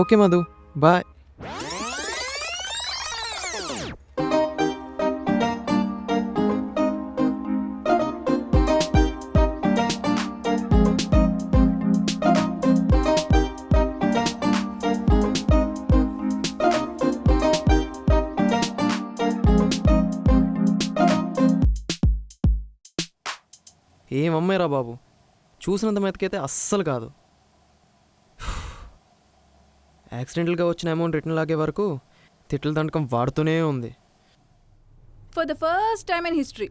Okay Madhu, bye. ఏమమ్మాయిరా బాబు, చూసినంత మెతకైతే అస్సలు కాదు. యాక్సిడెంటల్గా వచ్చిన అమౌంట్ రిటర్న్ లాగే వరకు తిట్ల దండకం వాడుతూనే ఉంది. For the first time in history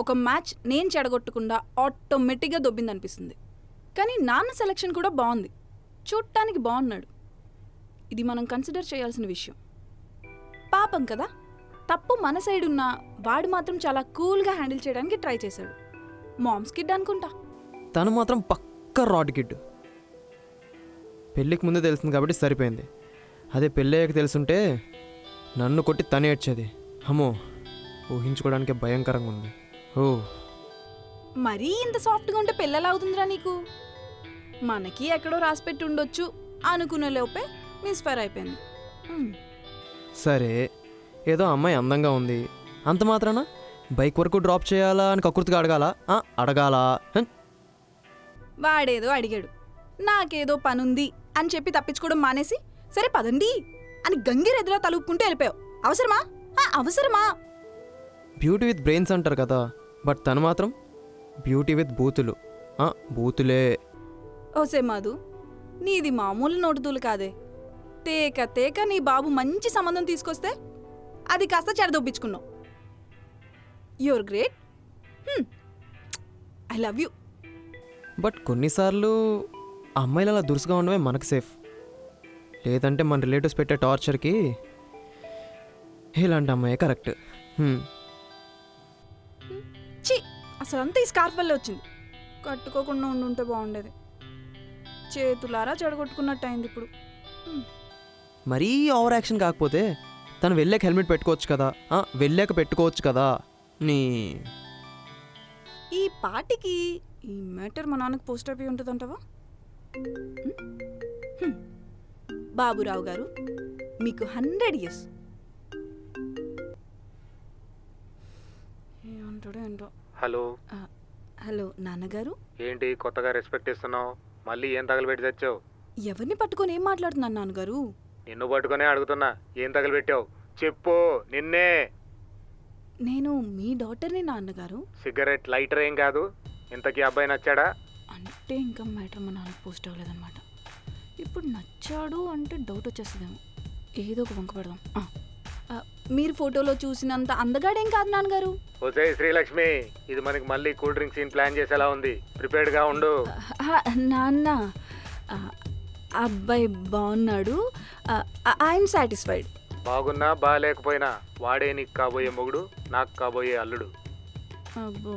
ఒక మ్యాచ్ నేను చెడగొట్టకుండా ఆటోమేటిక్గా దొబ్బిందనిపిస్తుంది. కానీ నాన్న సెలెక్షన్ కూడా బాగుంది, చూడటానికి బాగున్నాడు. ఇది మనం కన్సిడర్ చేయాల్సిన విషయం. పాపం కదా, తప్పు మన సైడ్ ఉన్నా వాడు మాత్రం చాలా కూల్గా హ్యాండిల్ చేయడానికి ట్రై చేశాడు. మామ్స్ కిడ్ అనుకుంటా. తను మాత్రం పక్క రాడ్ కిడ్. పెళ్ళికి ముందే తెలిసింది కాబట్టి సరిపోయింది. అదే పెళ్ళయ్యాక తెలుసుంటే నన్ను కొట్టి తనే ఏడ్చేది. అమ్మో, ఊహించుకోవడానికి భయంకరంగా ఉంది. ఓ, మరీ ఇంత సాఫ్ట్గా ఉంటే పెళ్ళెలా అవుతుందిరా నీకు? మనకి ఎక్కడో రాసిపెట్టి ఉండొచ్చు అనుకునే లోపే మిస్ఫైర్ అయిపోయింది. సరే, ఏదో అమ్మాయి అందంగా ఉంది అంత మాత్రాన బైక్ వరకు డ్రాప్ చేయాలా అని కకృతిగా అడగాలా? వాడేదో అడిగాడు, నాకేదో పనుంది అని చెప్పి తప్పించుకోవడం మానేసి సరే పదండి అని గంగిరెద్దులా తలుపుకుంటూ వెళ్ళిపోయావు. అవసరమా? అవసరమా? బ్యూటీ విత్ బ్రెయిన్స్ అంటారు కదా, బట్ తను మాత్రం బ్యూటీ విత్ బూతులు. బూతులే. ఓసే మాధు, నీది మామూలు నోటుదూలు కాదే. తేక తేక నీ బాబు మంచి సంబంధం తీసుకొస్తే అది కాస్త చెడదొప్పించుకున్నావు. Your great. I love you. But కొన్నిసార్లు అమ్మాయిలు అలా దురుసుగా ఉండవే మనకు సేఫ్. లేదంటే మన రిలేటివ్స్ పెట్టే టార్చర్కి ఇలాంటి అమ్మాయి కరెక్ట్. చి, అసలు అంతా ఈ స్కార్ఫ్ వల్లే వచ్చింది. కట్టుకోకుండా ఉండుంటే బాగుండేది. చేతులారా చెడగొట్టుకున్నట్టు అయింది ఇప్పుడు. మరీ ఓవర్ యాక్షన్ కాకపోతే తను వెళ్ళాక హెల్మెట్ పెట్టుకోవచ్చు కదా, వెళ్ళాక పెట్టుకోవచ్చు కదా. నీ ఈ పాటికి ఈ మ్యాటర్ మా నాన్నకు పోస్ట్ అయిపోయి ఉంటుందంటావా? బాబురావు గారు, మీకు 100 years. ఏమంటాడో ఏంటో. హలో. హలో నాన్నగారు. ఏంటి కొత్తగా రెస్పెక్ట్ ఇస్తున్నావు? మళ్ళీ ఏం తగలబెట్టి తెచ్చావు? ఎవరిని పట్టుకొని ఏం మాట్లాడుతున్నాను నాన్నగారు? నిన్ను పట్టుకునే అడుగుతున్నా, ఏం తగలబెట్టావు చెప్పు. నిన్నే. నేను మీ డాటర్ని నాన్నగారు. సిగరెట్ లైటర్ ఏం కాదు. ఇంతకీ అబ్బాయి నచ్చాడా? అంటే ఇంకా మ్యాటర్ మా నాన్నకు పోస్ట్ అవ్వలేదన్నమాట. ఇప్పుడు నచ్చాడు అంటే డౌట్ వచ్చేస్తుందేమో. ఏదో ఒక వంక పెడదాం. మీరు ఫోటోలో చూసినంత అందగాడేం కాదు నాన్నగారు. ఓసే శ్రీలక్ష్మి, ఇది మనకి మళ్ళీ కూల్ డ్రింక్ సీన్ ప్లాన్ చేసేలా ఉంది. ప్రిపేర్డ్గా ఉండు. నాన్న, అబ్బాయి బాగున్నాడు. I'm satisfied. బాగున్నా బాగాలేకపోయినా వాడే నీకు కాబోయే మొగుడు, నాకు కాబోయే అల్లుడు. అబ్బో,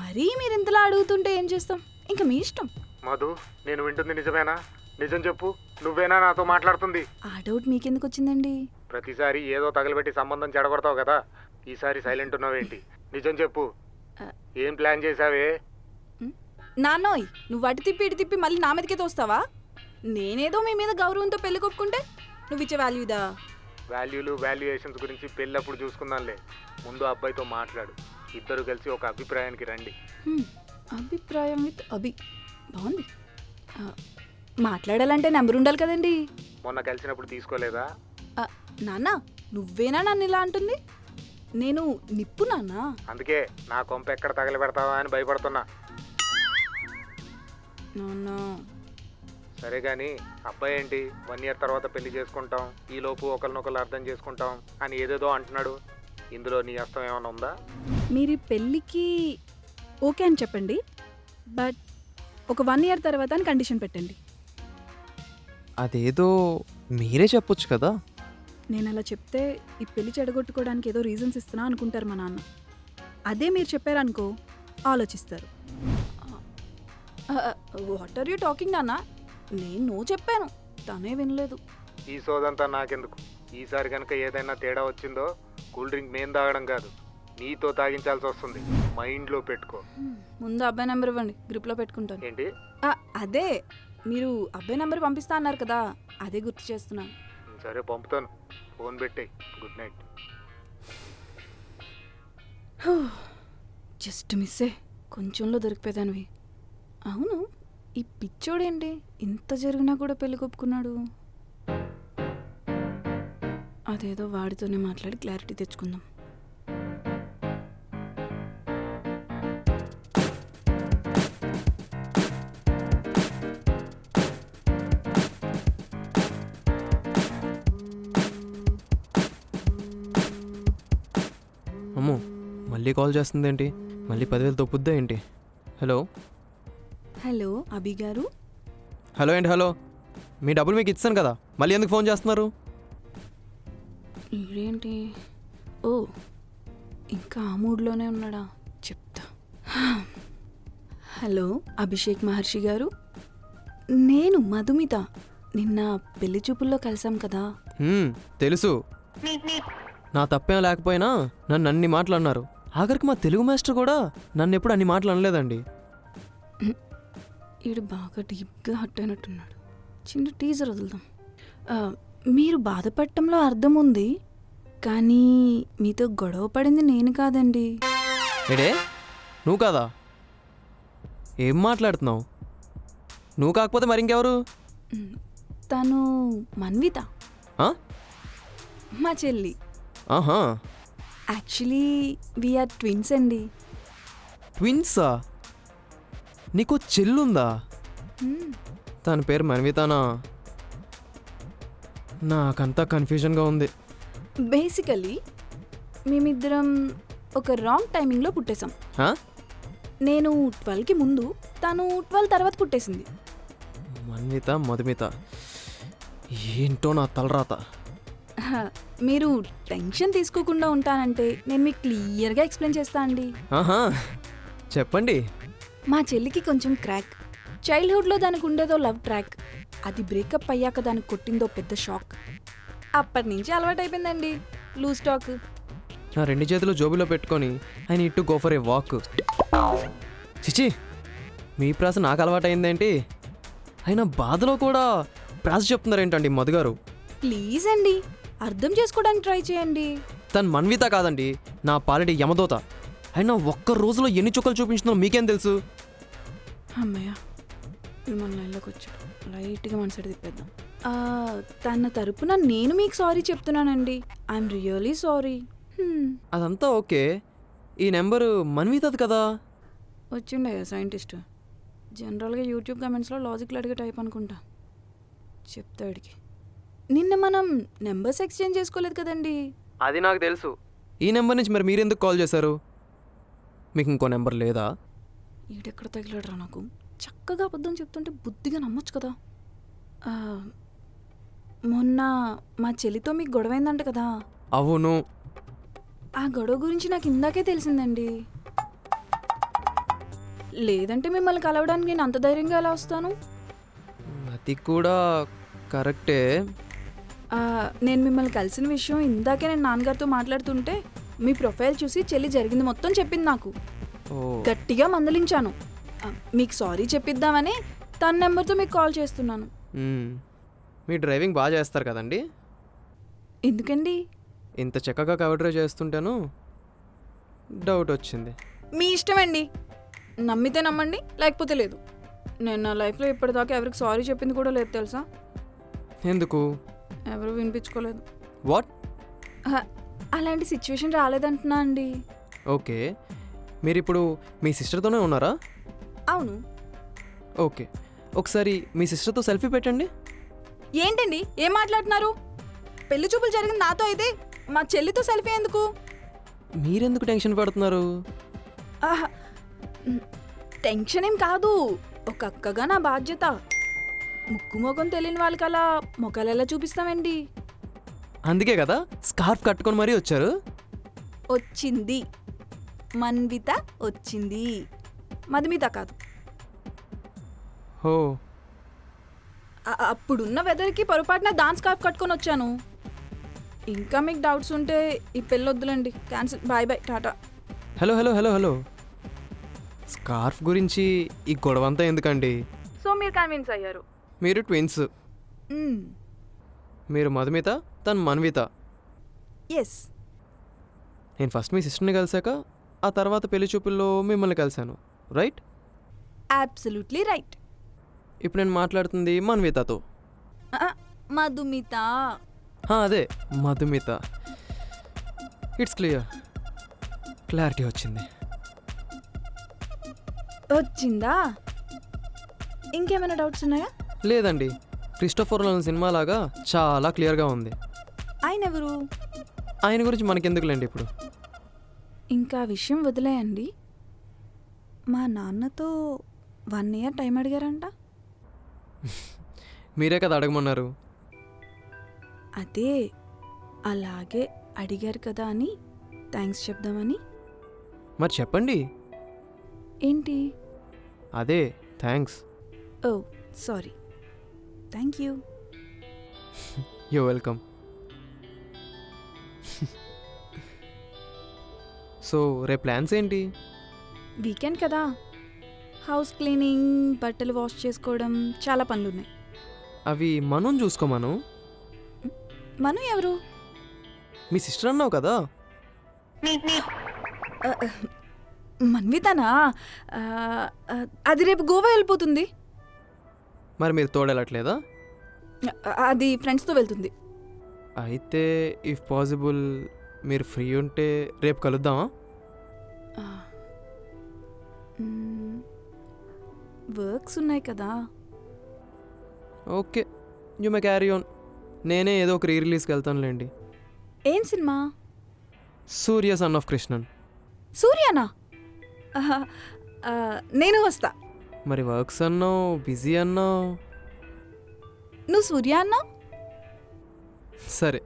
మరీ మీరు ఇంతలా అడుగుతుంటే ఏం చేస్తాం, ఇంకా మీ ఇష్టం. మధు, నేను వింటుంది నిజమేనా? నిజం చెప్పు, నువ్వేనా నాతో మాట్లాడుతుంది? ఆ డౌట్ మీకెందుకు వచ్చిందండి? ప్రతిసారి ఏదో తగలబెట్టి సంబంధం చెడగొడతావు కదా, ఈసారి సైలెంట్ ఉన్నావేంటి? నిజం చెప్పు, ఏం ప్లాన్ చేసావే? నాన్నోయ్, నువ్వు అటు తిప్పి ఇటు తిప్పి మళ్ళీ నా మీదకే తోస్తావా? నేనేదో మీ మీద గౌరవంతో పెళ్లి కొప్పుకుంటే నువ్వు ఇచ్చే వాల్యూదా? వాల్యూలు వాల్యుయేషన్స్ గురించి పెళ్ళప్పుడు చూసుకుందాంలే. ముందు అబ్బాయితో మాట్లాడు, ఇద్దరు కలిసి ఒక అభిప్రాయానికి రండి. అభిప్రాయం విత్ అభి బాగుంది. మాట్లాడాలంటే నెంబర్ ఉండాలి కదండి. మొన్న కలిసినప్పుడు తీసుకోలేదా? నాన్న, నువ్వేనా నన్ను ఇలా అంటుంది? నేను నిప్పు నాన్న. అందుకే నా కొంప ఎక్కడ తగలబెడతావా అని భయపడుతున్నా. నాన్న సరే కానీ అబ్బాయి ఏంటి 1 year తర్వాత పెళ్లి చేసుకుంటాం, ఈలోపు ఒకరినొకరు అర్థం చేసుకుంటాం అని ఏదేదో అంటున్నాడు. ఇందులో నీ అర్థం ఏమైనా ఉందా? మీరు పెళ్ళికి ఓకే అని చెప్పండి, బట్ ఒక 1 year తర్వాత అని కండిషన్ పెట్టండి. అదేదో మీరే చెప్పొచ్చు కదా. నేను అలా చెప్తే ఈ పెళ్లి చెడగొట్టుకోవడానికి ఏదో రీజన్స్ ఇస్తున్నా అనుకుంటారు మా నాన్న. అదే మీరు చెప్పారనుకో ఆలోచిస్తారు. వాట్ ఆర్ యూ టాకింగ్ నాన్న? నేను నో చెప్పాను, తనే వినలేదు. ఈ సోదంతా నాకెందుకు? ఈసారి కనుక ఏదైనా తేడా వచ్చిందో కూల్ డ్రింక్ నేను తాగడం కాదు, నీతో తాగించాల్సి వస్తుంది. మైండ్లో పెట్టుకో. ముందు అబ్బాయి నెంబర్ ఇవ్వండి, గ్రూప్లో పెట్టుకుంటాను. ఏంటి? అదే మీరు అబ్బాయి నెంబర్ పంపిస్తా అన్నారు కదా, అదే గుర్తు చేస్తున్నాను. సరే పంపుతాను, ఫోన్ పెట్టేయి. Good night. జస్ట్ మిస్సే, కొంచెంలో దొరికిపోయానువి. అవును, ఈ పిచ్చోడేంటి ఇంత జరిగినా కూడా పెళ్లి కొప్పుకున్నాడు? అదేదో వాడితోనే మాట్లాడి క్లారిటీ తెచ్చుకుందాం. అమ్మో, మళ్ళీ కాల్ చేస్తుంది ఏంటి? మళ్ళీ 10,000 తప్పుద్దా ఏంటి? హలో హలో అభి గారు. హలో ఏంటి హలో? మీ డబ్బులు మీకు ఇచ్చాను కదా, మళ్ళీ ఎందుకు ఫోన్ చేస్తున్నారు? ఇదేంటి? ఓ, ఇంకా ఆ మూడ్లోనే ఉన్నాడా? చెప్తా. హలో అభిషేక్ మహర్షి గారు, నేను మధుమిత. నిన్న పెళ్లి చూపుల్లో కలిసాం కదా. తెలుసు. నా తప్పేం లేకపోయినా నన్ను అన్ని మాటలు అన్నారు. ఆఖరికి మా తెలుగు మాస్టర్ కూడా నన్ను ఎప్పుడు అన్ని మాటలు అనలేదండి. ఈడు బాగా డీప్గా హట్ అయినట్టున్నాడు. చిన్న టీజర్ వదులుదాం. మీరు బాధపడటంలో అర్థం ఉంది, కానీ మీతో గొడవ పడింది నేను కాదండి. ఏడే, నువ్వు కాదా? ఏం మాట్లాడుతున్నావు? నువ్వు కాకపోతే మరి ఇంకెవరు? తను మన్విత, ఆ? మా చెల్లి. ఆహా, యాక్చువల్లీ వీఆర్ ట్విన్స్ అండి. ట్విన్సా? నీకు చెల్లుందా? తన పేరు మన్వితానా? నాకంతా కన్ఫ్యూజన్గా ఉంది. బేసికలీ మేమిద్దరం ఒక రాంగ్ టైమింగ్లో పుట్టేశాం. ఆ? నేను 12కి ముందు, తను 12 తర్వాత పుట్టేసింది. మన్విత మధుమిత, ఏంటో నా తలరాత. మీరు టెన్షన్ తీసుకోకుండా ఉంటానంటే నేను మీకు క్లియర్గా ఎక్స్ప్లెయిన్ చేస్తా అండి. ఆహా, చెప్పండి. మా చెల్లికి కొంచెం క్రాక్. చైల్డ్హుడ్లో దానికి ఉండేదో లవ్ ట్రాక్. అది బ్రేకప్ అయ్యాక దానికి కొట్టిందో పెద్ద షాక్. అప్పటి నుంచి అలవాటైపోయిందండి లూజ్ టాక్. నా 2 చేతులు జోబులో పెట్టుకొని I need to go for a walk. చిచి, మీ ప్రాస నాకు అలవాటైందేంటి? అయినా బాధలో కూడా ప్రాస చెప్తున్నారేంటండి మధుగారు? ప్లీజ్ అండి, అర్థం చేసుకోవడానికి ట్రై చేయండి. తను మన్విత కాదండి, నా పాలిటి యమదోత. అయినా ఒక్క రోజులో ఎన్ని చుక్కలు చూపించిందో మీకేం తెలుసు? అమ్మయ్య, ఇప్పుడు మన లైన్లోకి వచ్చాడు. లైట్గా మన సైడ్ తిప్పేద్దాం. తన తరపున నేను మీకు సారీ చెప్తున్నానండి. I'm really sorry. అదంతా ఓకే, ఈ నెంబరు మన్వితది కదా? వచ్చిండే సైంటిస్ట్. జనరల్గా యూట్యూబ్ కమెంట్స్లో లాజిక్లు అడిగే టైప్ అనుకుంటా. చెప్తాడికి. నిన్న మనం నెంబర్స్ ఎక్స్చేంజ్ చేసుకోలేదు కదండి? అది నాకు తెలుసు. ఈ నెంబర్ నుంచి మరి మీరెందుకు కాల్ చేశారు? మీకు ఇంకో నెంబర్ లేదా? ఈడెక్కడ తగిలాడరా నాకు. చక్కగా అబద్ధం చెప్తుంటే బుద్ధిగా నమ్మొచ్చు కదా. మొన్న మా చెల్లితో మీకు గొడవైందంట కదా? అవును. ఆ గొడవ గురించి నాకు ఇందాకే తెలిసిందండి. లేదంటే మిమ్మల్ని కలవడానికి నేను అంత ధైర్యంగా ఎలా వస్తాను? అది కూడా కరెక్టే. నేను మిమ్మల్ని కలిసిన విషయం ఇందాకే నేను నాన్నగారితో మాట్లాడుతుంటే మీ ప్రొఫైల్ చూసి చెల్లి జరిగింది మొత్తం చెప్పింది నాకు. గట్టిగా మందలించాను. మీకు సారీ చెప్పిద్దామని తన నెంబర్తో మీకు కాల్ చేస్తున్నాను. మీ డ్రైవింగ్ బాగా చేస్తారు కదండి? ఎందుకండి? ఇంత చక్కగా కవర్ డ్రైవ్ చేస్తుంటాను, డౌట్ వచ్చింది. మీ ఇష్టమండి, నమ్మితే నమ్మండి, లేకపోతే లేదు. నేను నా లైఫ్లో ఇప్పటిదాకా ఎవరికి సారీ చెప్పింది కూడా లేదు తెలుసా? ఎందుకు? ఎవరు వినిపించుకోలేదు. వాట్? అలాంటి సిచ్యువేషన్ రాలేదంటున్నా అండి. ఓకే, మీరు ఇప్పుడు మీ సిస్టర్తోనే ఉన్నారా? అవును. ఓకే, ఒకసారి మీ సిస్టర్తో సెల్ఫీ పెట్టండి. ఏంటండి ఏం మాట్లాడుతున్నారు? పెళ్లి చూపులు జరిగింది నాతో అయితే మా చెల్లితో సెల్ఫీ ఎందుకు? మీరెందుకు టెన్షన్ పడుతున్నారు? టెన్షన్ ఏం కాదు, ఒక అక్కగా నా బాధ్యత. ముక్కు మొఖం తెలియని వాళ్ళకి అలా మొఖాలు ఎలా చూపిస్తామండి? అందుకే కదా స్కార్ఫ్ కట్టుకొని మరీ వచ్చారు. వచ్చింది మన్విత, వచ్చింది మధుమిత కాదు. ఓ, అప్పుడున్న వెదర్కి పొరపాటున దాని స్కార్ఫ్ కట్టుకొని వచ్చాను. ఇంకా మీకు డౌట్స్ ఉంటే ఈ పెళ్ళి వద్దులండి, cancel. Bye bye, tata. Hello hello hello hello, scarf గురించి ఈ గొడవ అంతా ఎందుకండి? సో మీరు కన్విన్స్ అయ్యారు. మీరు ట్విన్స్. మీరు మధుమిత, తను మన్విత. ఎస్. నేను ఫస్ట్ మీ సిస్టర్ని కలిసాక ఆ తర్వాత పెళ్లి చూపుల్లో మిమ్మల్ని కలిశాను, రైట్? Absolutely right. ఇప్పుడు నేను మాట్లాడుతుంది మన్వితతో. మధుమిత. అదే మధుమిత. ఇట్స్ క్లియర్, క్లారిటీ వచ్చింది. వచ్చిందా? ఇంకేమైనా డౌట్స్ ఉన్నాయా? లేదండి, క్రిస్టోఫర్ నోలన్ సినిమా లాగా చాలా క్లియర్గా ఉంది. ఆయన ఎవరు? ఆయన గురించి మనకెందుకులేండి ఇప్పుడు. ఇంకా విషయం వదిలేయండి. మా నాన్నతో 1 year టైం అడిగారంట. మీరే కదా అడగమన్నారు. అదే అలాగే అడిగారు కదా అని థ్యాంక్స్ చెప్దామని. మరి చెప్పండి. ఏంటి? అదే thanks. Oh sorry. Thank you. You welcome. So రేపు ప్లాన్స్ ఏంటి? వీకెండ్ కదా, హౌస్ క్లీనింగ్, బట్టలు వాష్ చేసుకోవడం, చాలా పనులున్నాయి. అవి మనం చూసుకోమను. మను ఎవరు? మీ సిస్టర్ అన్నావు కదా. మన్వితనా? అది రేపు గోవా వెళ్ళిపోతుంది. మరి మీరు తోడెళ్ళట్లేదా? అది ఫ్రెండ్స్తో వెళ్తుంది. అయితే ఇఫ్ పాసిబుల్ మీరు ఫ్రీ ఉంటే రేపు కలుద్దామా? వర్క్స్ ఉన్నాయి కదా. Okay, you may carry on. నేనే ఏదో ఒక రిలీజ్కి వెళ్తానులేండి. ఏం cinema? Surya son of Krishnan. సూర్యనా? నేను వస్తా. మరి వర్క్స్ అన్నావు, బిజీ అన్నావు. నువ్వు సూర్య అన్నా? సరే,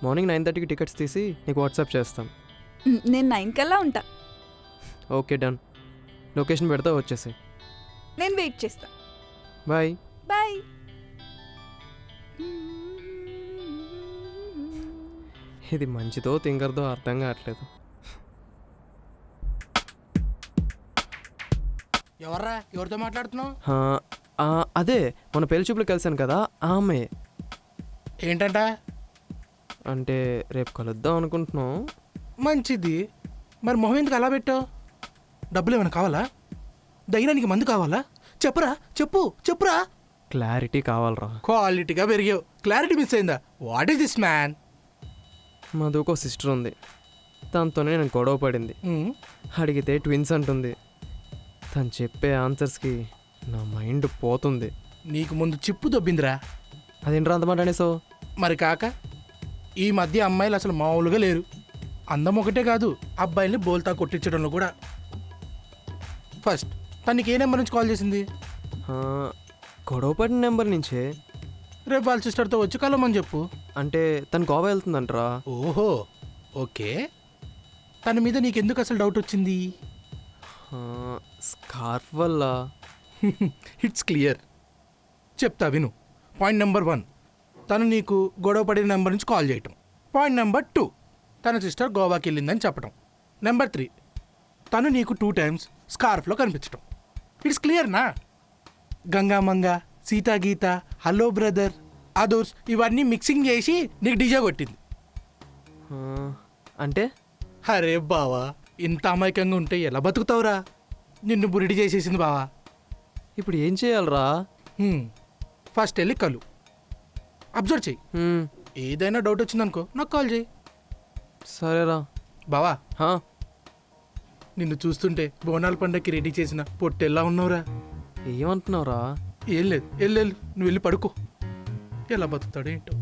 మార్నింగ్ 9:30కి టికెట్స్ తీసి నీకు వాట్సాప్ చేస్తాను. నేను 9 కల్లా ఉంటా. Okay done. లొకేషన్ పెడతా, వచ్చేసి. నేను వెయిట్ చేస్తా. బాయ్. బాయ్. ఇది మంచిదో తింగరదో అర్థం కావట్లేదు. ఎవర్రా? ఎవరితో మాట్లాడుతున్నావు? అదే మన పెళ్లి చూపులు కలిసాను కదా, ఆమె. ఏంటంట? అంటే రేపు కలుద్దాం అనుకుంటున్నాం. మంచిది. మరి మొహం ఎందుకు అలా పెట్టావు? డబ్బులు ఏమైనా కావాలా? ధైర్యానికి మందు కావాలా? చెప్పురా, చెప్పురా. క్లారిటీ కావాలరా. క్వాలిటీగా పెరిగావు, క్లారిటీ మిస్ అయిందా? What is this man? మధుకో సిస్టర్ ఉంది, తనతోనే నేను గొడవ పడింది. అడిగితే ట్విన్స్ అంటుంది. తను చెప్పే ఆన్సర్స్కి నా మైండ్ పోతుంది. నీకు ముందు చిప్పు దొబ్బిందిరా. అదేంట్రా అంత మాట అనేసో? మరి కాక ఈ మధ్య అమ్మాయిలు అసలు మామూలుగా లేరు. అందం ఒకటే కాదు, అబ్బాయిల్ని బోల్తా కొట్టించడంలో కూడా. ఫస్ట్ తనకి ఏ నెంబర్ నుంచి కాల్ చేసింది? గొడవ పడిన నెంబర్ నుంచే. రేపు వాళ్ళ సిస్టర్తో వచ్చి కలవమని చెప్పు. అంటే తను గోవా వెళ్తుందంటరా. ఓహో, ఓకే. తన మీద నీకెందుకు అసలు డౌట్ వచ్చింది? స్కార్ఫ్ వల్ల. It's clear. చెప్తా విను. పాయింట్ నెంబర్ 1, తను నీకు గొడవ పడిన నెంబర్ నుంచి కాల్ చేయటం. పాయింట్ నెంబర్ 2, తన సిస్టర్ గోవాకి వెళ్ళిందని చెప్పడం. నెంబర్ 3, తను నీకు 2 times స్కార్ఫ్లో కనిపించటం. ఇట్స్ క్లియర్నా? గంగామంగ, సీతాగీత, హలో బ్రదర్, అదోర్స్ ఇవన్నీ మిక్సింగ్ చేసి నీకు డిజే కొట్టింది. అంటే అరే బావా, ఇంత అమాయకంగా ఉంటే ఎలా బతుకుతావురా? నిన్ను బురిడి చేసేసింది బావా. ఇప్పుడు ఏం చేయాలరా? ఫస్ట్ వెళ్ళి కలు, అబ్జర్వ్ చెయ్యి. ఏదైనా డౌట్ వచ్చిందనుకో నాకు కాల్ చేయి. సరేరా. బావా, హా, నిన్ను చూస్తుంటే బోనాల పండగకి రెడీ చేసిన పొట్టెల్లా ఉన్నావురా. ఏమంటున్నావురా? ఏం లేదు, వెళ్ళు, నువ్వు వెళ్ళి పడుకో. ఎలా బతుకుతాడు ఏంటో.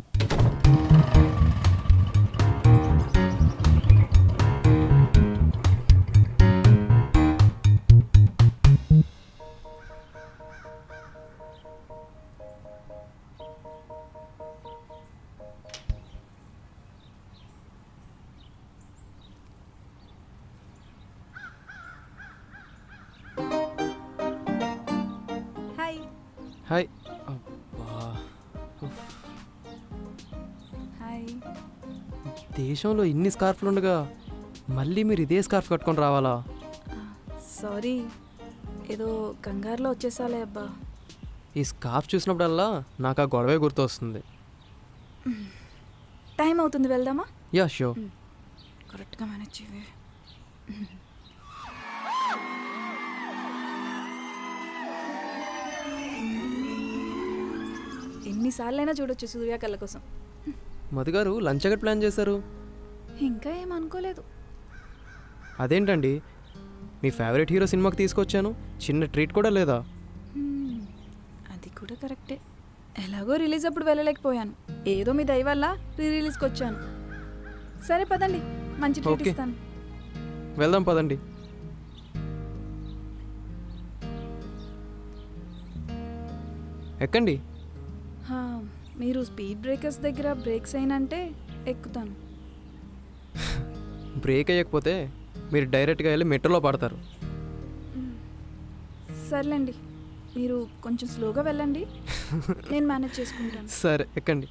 హాయ్. హాయ్. అబ్బా, హాయ్. దేశంలో ఇన్ని స్కార్ఫ్లు ఉండగా మళ్ళీ మీరు ఇదే స్కార్ఫ్ కట్టుకొని రావాలా? సారీ. ఏదో కంగారులో వచ్చేసాలే అబ్బా. ఈ స్కార్ఫ్ చూసినప్పుడల్లా నాకు ఆ గొడవే గుర్తొస్తుంది. టైం అవుతుంది, వెళ్దామా? Yeah show. కరెక్ట్గా మేనేజ్ చేయవే. ఎన్నిసార్లైనా చూడొచ్చు సూర్య కళ్ళ కోసం. మధు గారు లంచ్ ఎక్కడ ప్లాన్ చేశారు? ఇంకా ఏం అనుకోలేదు. అదేంటండి, మీ ఫేవరెట్ హీరో సినిమాకి తీసుకొచ్చాను, చిన్న ట్రీట్ కూడా లేదా? అది కూడా కరెక్టే. ఎలాగో రిలీజ్ అప్పుడు వెళ్ళలేకపోయాను, ఏదో మీ దయ వల్ల రిలీజ్కి వచ్చాను. సరే పదండి, మంచి ట్రీట్ ఓకే. ఇస్తాను. వెళ్దాం పదండి. ఎక్కండి. హా, మీరు స్పీడ్ బ్రేకర్స్ దగ్గర బ్రేక్స్ అయినంటే ఎక్కుతాను. బ్రేక్ అయ్యకపోతే మీరు డైరెక్ట్గా వెళ్ళి మెట్రోలో పడతారు. సర్లేండి, మీరు కొంచెం స్లోగా వెళ్ళండి, నేను మేనేజ్ చేసుకుంటాను. సరే ఎక్కండి.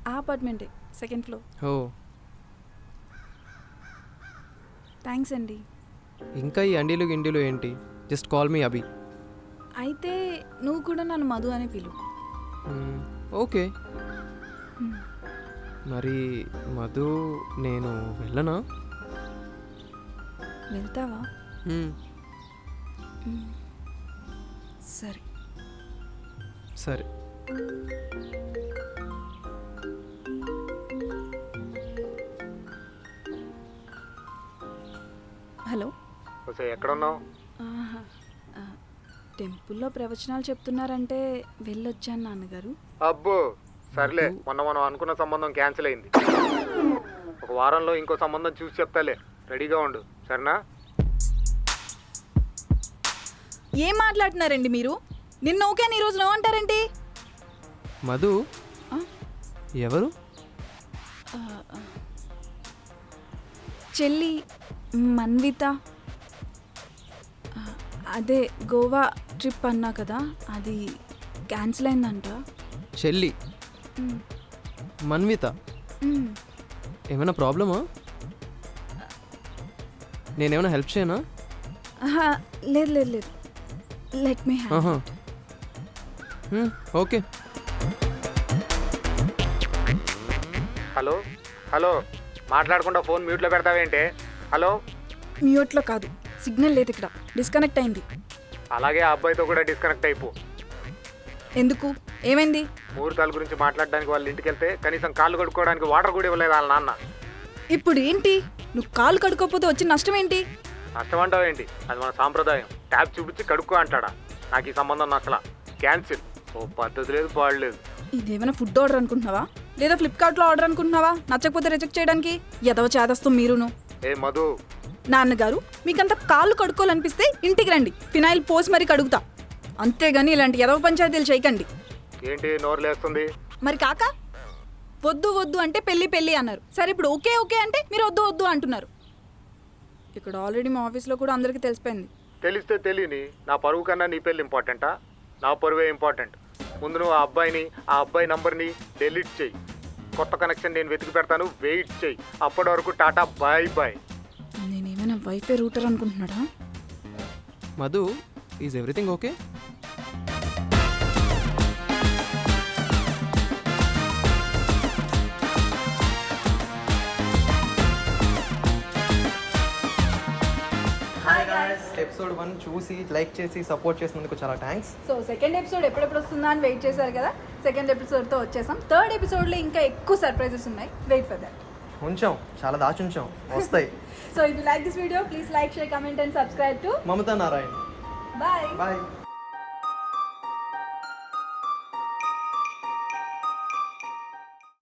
ఆ అపార్ట్మెంటే, సెకండ్ ఫ్లోర్. ఓ, థ్యాంక్స్ అండి. ఇంకా ఈ అండీలు గిండీలు ఏంటి? జస్ట్ కాల్ మీ అభి. అయితే నువ్వు కూడా నన్ను మధు అని పిలు. ఓకే. మరి మధు, నేను వెళ్ళనా? వెళ్తావా? మ్మ్. సరే. సరే. హలో. ఎక్కడున్నావు? ఆహా, టెంపుల్లో ప్రవచనాలు చెప్తున్నారంటే వెళ్ళొచ్చాను నాన్నగారు. అబ్బో సర్లే, మొన్న మనం అనుకున్న సంబంధం క్యాన్సిల్ అయింది. ఒక వారంలో ఇంకో సంబంధం చూసి చెప్తాలే, రెడీగా ఉండు, సరేనా? ఏం మాట్లాడుతున్నారండి మీరు? నిన్న ఓకే అని ఈరోజు నో అంటారేంటి? మధు ఆ? ఎవరు? చెల్లి మన్విత. అదే గోవా ట్రిప్ అన్నా కదా, అది క్యాన్సిల్ అయిందంట. చెల్లి మ్, మన్విత, మ్. ఏమైనా ప్రాబ్లమా? నేనేమైనా హెల్ప్ చేయనా? ఆహా, లేదు లేదు లేదు, లెట్ మీ ఆహా. ఓకే. హలో హలో, మాట్లాడకుండా ఫోన్ మ్యూట్లో పెడతావేంటే? హలో. మ్యూట్లో కాదు, సిగ్నల్ లేదు ఇక్కడ, డిస్కనెక్ట్ అయింది. అలాగే ఆ అబ్బాయితో కూడా డిస్కనెక్ట్ అయిపో. ఎందుకు, ఏమైంది? ముహూర్తాల గురించి మాట్లాడడానికి వాళ్ళ ఇంటికి వెళ్తే కనీసం కాళ్ళు కడుక్కోవడానికి వాటర్ కూడా ఇవ్వలేదు వాళ్ళ నాన్న. ఇప్పుడు ఏంటి? నువ్వు కాలు కడుక్కోకపోతే వచ్చిన నష్టం ఏంటి? నష్టమంటావు ఏంటి? అది మన సాంప్రదాయం. ట్యాబ్ చూపించి కడుక్కో అంటాడా? నాకు ఈ సంబంధం నచ్చలా, క్యాన్సిల్. ఓ పద్ధతి లేదు, పాడలేదు. ఇదేమైనా ఫుడ్ ఆర్డర్ అనుకుంటున్నావా, లేదా ఫ్లిప్కార్ట్లో ఆర్డర్ అనుకుంటున్నావా? నచ్చకపోతే రిజెక్ట్ చేయడానికి ఎదవ చేదస్తాం మీరును. ఏ మధు, నాన్నగారు, మీకంత కాళ్ళు కడుక్కోవాలనిపిస్తే ఇంటికి రండి, ఫినాయిల్ పోసి మరీ కడుగుతా. అంతేగాని ఇలాంటి ఎదవ పంచాయతీలు చేయకండి. ఏంటి నోరు లేస్తుంది? మరి కాక వద్దు వద్దు అంటే పెళ్ళి పెళ్ళి అన్నారు. సరే ఇప్పుడు ఓకే ఓకే అంటే మీరు వద్దు వద్దు అంటున్నారు. ఇక్కడ ఆల్రెడీ మా ఆఫీస్లో కూడా అందరికీ తెలిసిపోయింది. తెలిస్తే తెలియని నా పరువు కన్నా నీ పెళ్ళి ఇంపార్టెంటా? నా పరువే ఇంపార్టెంట్. ముందు నువ్వు ఆ అబ్బాయి నంబర్ని డెలీట్ చేయి. కొత్త కనెక్షన్ నేను వెతికి పెడతాను, వెయిట్ చేయి. అప్పటి వరకు tata bye bye. Wifi router అనుకుంటున్నాడా? Madhu, is everything okay? Episode 1 చూసి లైక్ చేసి సపోర్ట్ చేసినందుకు చాలా థ్యాంక్స్. సో సెకండ్ ఎపిసోడ్ ఎప్పుడెప్పుడు వస్తుందా అని వెయిట్ చేశారు కదా. సెకండ్ ఎపిసోడ్తో వచ్చేసాం. థర్డ్ ఎపిసోడ్లో ఇంకా ఎక్కువ సర్ప్రైజెస్ ఉన్నాయి. Wait for that. ఉంచాం, చాలా దాచుంచాం, వస్తాయి. So if you like this video, please like, share, comment and subscribe to Mamata Narayan. Bye. Bye.